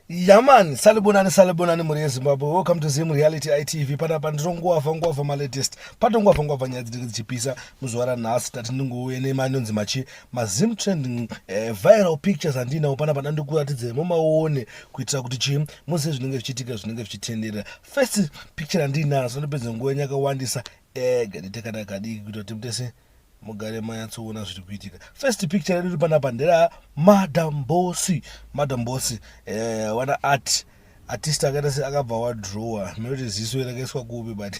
Yaman, salibonani muri yeZimbabwe. Welcome to Zim Reality ITV. Panapa ndinongova ma latest. Patongova nyadzi dzichipisa muzwara nhasi tati ndingouye nemanonzi machi mazim trending viral pictures andina panapa ndikuratidze mumaone kuitira kuti chi muzive zvinenge zvichiitika zvinenge zvichitendera. First picture andina sonopedza nguva yakawandisa gaditekanakadiki kuita kuti mutese mugare manyatsoona zviri kuitika. First picture riri panapa ndera Madam Bossy wana artist akaita akabva wadrowa mekuti ziso rakaiswa kupi but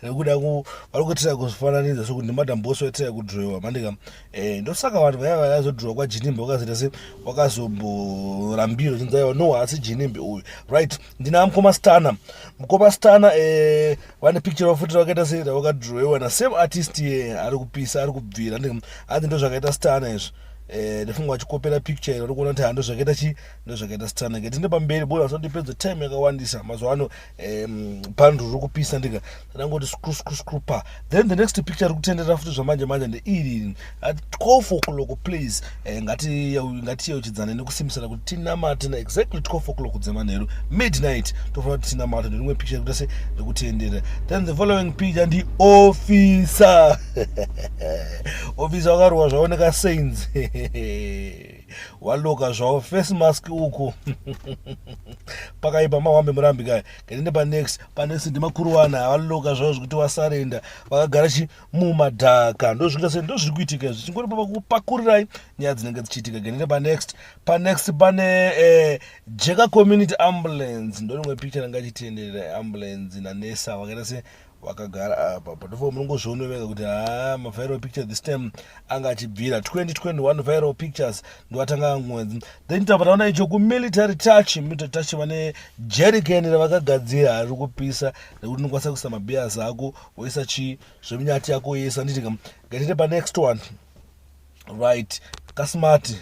nekuda varikutira kufananidza sokuti ndi Madam Bossy waitira kudrowa mandika ndosaka vanhu vaya vayazodrowa kwaJinimbe wakazoita se wakazomborambirwa chinzaiwa no asi Jinimbe uyu right. Ndina mukoma Stana vane picture vafutira vakaita se vakadrowewa na same artist ari kupisa ari kubvira hanzi ndo zvakaita Stana izvo ndifunga vachikopera picture iro rikuona kuti hando zvakaita chi ndo zvakaita Stana ngeti ndi pamberi bora asondipedza time yakawandisa mazuva ano pandu riri kupisa ndika ndangoti screw pa. Then the next picture rikutendera futi zvamanje ndeiri at 12 o'clock please ngati yeuchidzana nekusimbisana kuti tinamate na exactly 12 o'clock dzemanheru midnight tofanira kuti tinamate ndorimwe picture rikuita se rekutendera. Then the following picture ndi officer officer wakarowa zvaoneka saints waloka zvavo face mask uko pakaipa mahwambe murambi kaya ngende panext ndimakuru wana waloka zvavo zvekuti wasarenda vakagara mumadhaka ndozviri kuitika izvi chingori pakurirai nyaya dzinenge dzichiitika ngende panext pane Jeka Community Ambulance ndorimwe picture ranga chitenderera ambulance nanesa vakaita se wakagara apa patofo munongozvionera kuti viral picture this time anga achibvira 2021 viral pictures ndiwatanga mwedzi. Then tapataona icho ku military touch vane jerrycan ravakagadzira ari kupisa nekuti unokwanisa kuisa mabhias ako woisa zveminyati yako yesa nditika ngatite pa next one right kasmart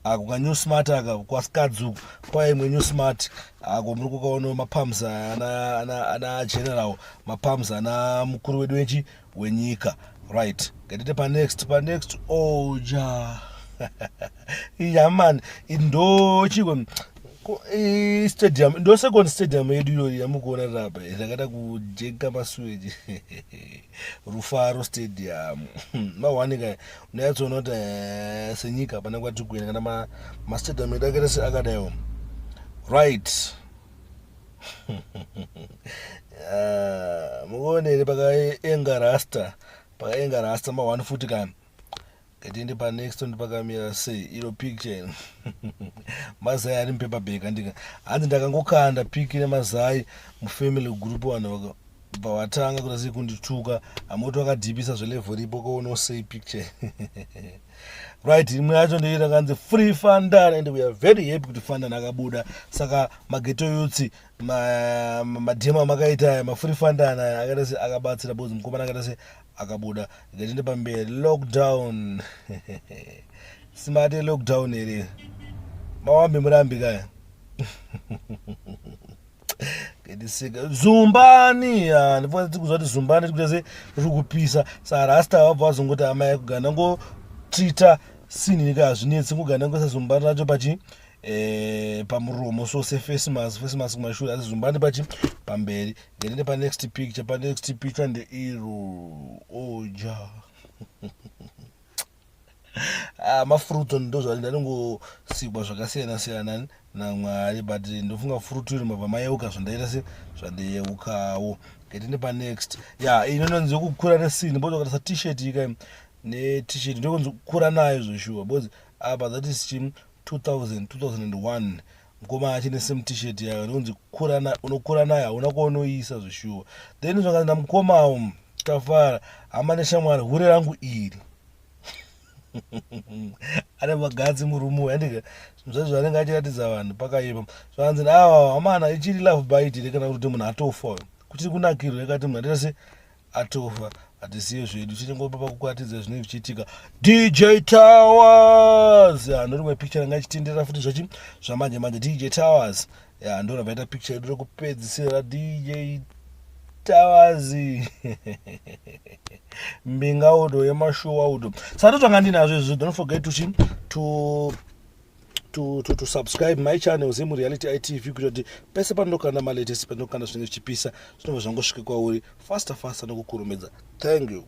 ako kanyu smart aka kwaskadzuku kwaimwe new smart ako muri kukaona mapams ana general mapams ana mukuru wedu wenyika right. Ngatite pa next oja yaman indochiko stadium ndo second stadium yedu iyo yamukuona rapa rakada kujeka masueji Rufaro Stadium mawanika unayatsoona kuti senyika pana kwati kuenda kana mastadium edu akaita se akadaiwo right. mukuonere pakaenga rasta ma1 futi kana ngatiende pa next ndipakamira sei iro picture mazai ari mupaperback andika hanzi ndakangokanda piki nemazai mufamily group vanhu vakatanga kuti sei kundituka amoti vakadhipisa zvelevel ripo kounosei picture right. Imwe yacho ndoita kanzi free Fandan and we are very happy kuti Fandan akabuda saka mageto youth madhema makaita mafree Fandan akaita se akabatsira bozi mukomana akaita se akabuda ngatiende pamberi lockdown simate lockdown ere mawambe murambi kaya ngedisika zumbani ndifuna tikuzwa kuti zumbani tikuita se riri kupisa sarasta wabva wazongoti amai kuganda ngotreata sini nika hazvinetsi kuganda ngoisa zumbani racho pachi pamuromo so se face mask kumashure asi zumbani pachi pamberi ngetiende pa next picture ndeiro oja mafruto ndozvati ndaringosikwa zvakasiyana naMwari but ndofunga fruto iri mabva mayeuka zvandaita se zvandeyeukawo. Ngetiende pa next inononzi yokukura nesini mbotokatasa t-shirt ika ne-t-shirt ndokunzi kukura nayo zvoshuwa because apa that is 2001 mukoma achine same t-shirt yayo ndokunzi unokura nayo hauna kwaunoisa zvoshuwa. Then zvakanzi namukomawo tafara hama neshamwari hure rangu iri ane magadzi murumu andika zvinhu zvanenge achiratidza vanhu pakaipa zvakanzi hamana ichiri love bite ire kana kuti munhu atofa kuti kunakirwa yakati munhu ataita se atofa hatisiye zvedu chichingopa pakukuratidza zvinenge zvichiitika. DJ Towers ndorimwe picture ranga ichitendera futi zvamanje DJ Towers ndo ravaita picture yedu rekupedzisira DJ Towers mbinga udo yemashow udo sati twanga ndinazvo izvi don't forget to to subscribe my channel zemureality itv kuitira kuti pese panokanda malatest panokanda zvinenge zvichipisa zvinobva zvangosvike kwauri fasta nokukurumidza. Thank you.